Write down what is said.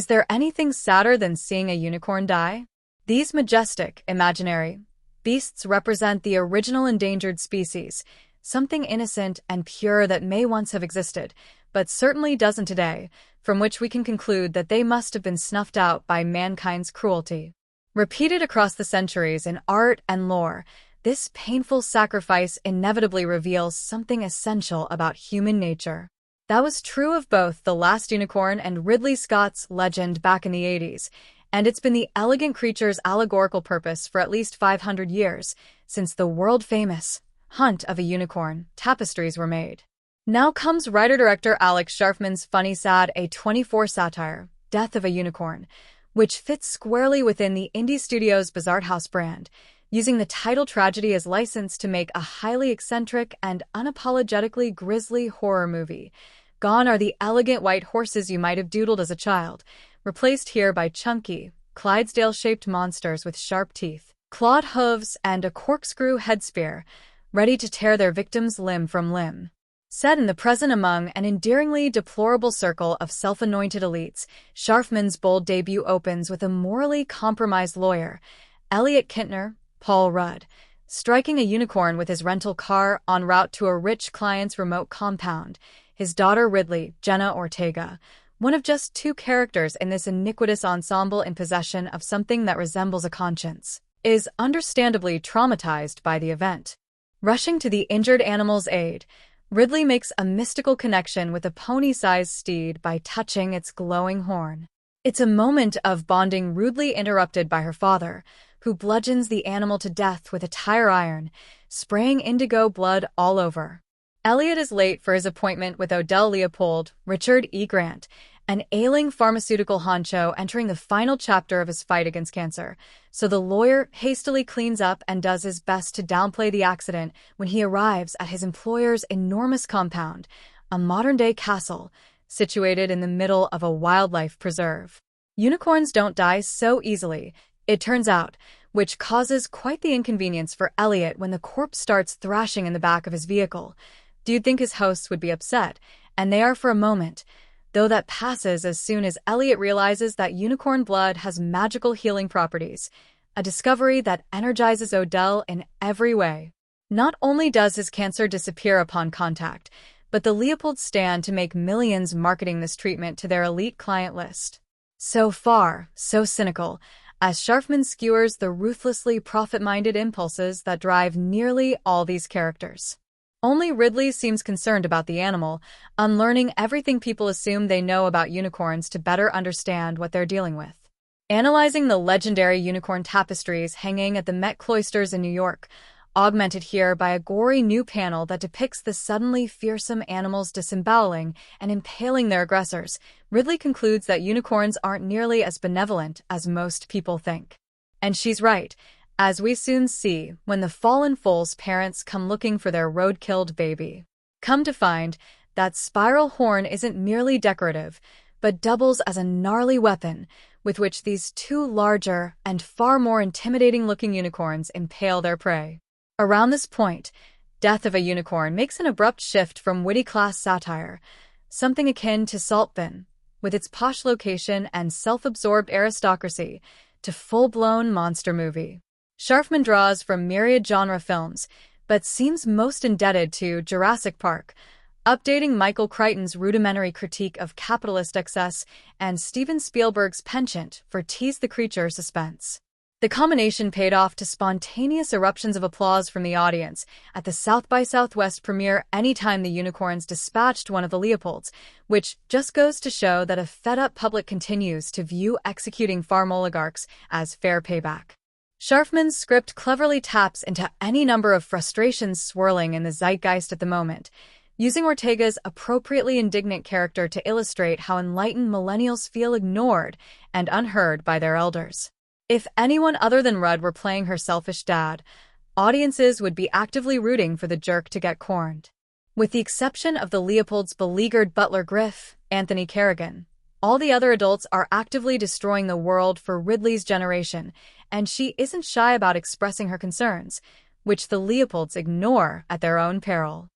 Is there anything sadder than seeing a unicorn die? These majestic, imaginary beasts represent the original endangered species, something innocent and pure that may once have existed, but certainly doesn't today, from which we can conclude that they must have been snuffed out by mankind's cruelty. Repeated across the centuries in art and lore, this painful sacrifice inevitably reveals something essential about human nature. That was true of both The Last Unicorn and Ridley Scott's Legend back in the 80s, and it's been the elegant creature's allegorical purpose for at least 500 years, since the world-famous Hunt of a Unicorn tapestries were made. Now comes writer-director Alex Sharfman's funny-sad A24 satire, Death of a Unicorn, which fits squarely within the indie studio's Bizarre House brand, using the title tragedy as license to make a highly eccentric and unapologetically grisly horror movie. Gone are the elegant white horses you might have doodled as a child, replaced here by chunky, Clydesdale-shaped monsters with sharp teeth, clawed hooves, and a corkscrew head spear, ready to tear their victims limb from limb. Set in the present among an endearingly deplorable circle of self-anointed elites, Sharfman's bold debut opens with a morally compromised lawyer, Elliot Kintner, Paul Rudd, striking a unicorn with his rental car en route to a rich client's remote compound. His daughter Ridley, Jenna Ortega, one of just two characters in this iniquitous ensemble in possession of something that resembles a conscience, is understandably traumatized by the event. Rushing to the injured animal's aid, Ridley makes a mystical connection with a pony-sized steed by touching its glowing horn. It's a moment of bonding rudely interrupted by her father, who bludgeons the animal to death with a tire iron, spraying indigo blood all over. Elliot is late for his appointment with Odell Leopold, Richard E. Grant, an ailing pharmaceutical honcho entering the final chapter of his fight against cancer, so the lawyer hastily cleans up and does his best to downplay the accident when he arrives at his employer's enormous compound, a modern-day castle, situated in the middle of a wildlife preserve. Unicorns don't die so easily, it turns out, which causes quite the inconvenience for Elliot when the corpse starts thrashing in the back of his vehicle. You'd think his hosts would be upset, and they are for a moment, though that passes as soon as Elliot realizes that unicorn blood has magical healing properties, a discovery that energizes Odell in every way. Not only does his cancer disappear upon contact, but the Leopolds stand to make millions marketing this treatment to their elite client list. So far, so cynical, as Sharfman skewers the ruthlessly profit-minded impulses that drive nearly all these characters. Only Ridley seems concerned about the animal, unlearning everything people assume they know about unicorns to better understand what they're dealing with. Analyzing the legendary unicorn tapestries hanging at the Met Cloisters in New York, augmented here by a gory new panel that depicts the suddenly fearsome animals disemboweling and impaling their aggressors, Ridley concludes that unicorns aren't nearly as benevolent as most people think. And she's right, as we soon see when the fallen foal's parents come looking for their road-killed baby. Come to find, that spiral horn isn't merely decorative, but doubles as a gnarly weapon with which these two larger and far more intimidating-looking unicorns impale their prey. Around this point, Death of a Unicorn makes an abrupt shift from witty class satire, something akin to Saltbin, with its posh location and self-absorbed aristocracy, to full-blown monster movie. Sharfman draws from myriad genre films, but seems most indebted to Jurassic Park, updating Michael Crichton's rudimentary critique of capitalist excess and Steven Spielberg's penchant for tease the creature suspense. The combination paid off to spontaneous eruptions of applause from the audience at the South by Southwest premiere anytime the unicorns dispatched one of the Leopolds, which just goes to show that a fed-up public continues to view executing farm oligarchs as fair payback. Sharfman's script cleverly taps into any number of frustrations swirling in the zeitgeist at the moment, using Ortega's appropriately indignant character to illustrate how enlightened millennials feel ignored and unheard by their elders. If anyone other than Rudd were playing her selfish dad, audiences would be actively rooting for the jerk to get corned. With the exception of the Leopold's beleaguered butler Griff, Anthony Kerrigan, all the other adults are actively destroying the world for Ridley's generation, and she isn't shy about expressing her concerns, which the Leopolds ignore at their own peril.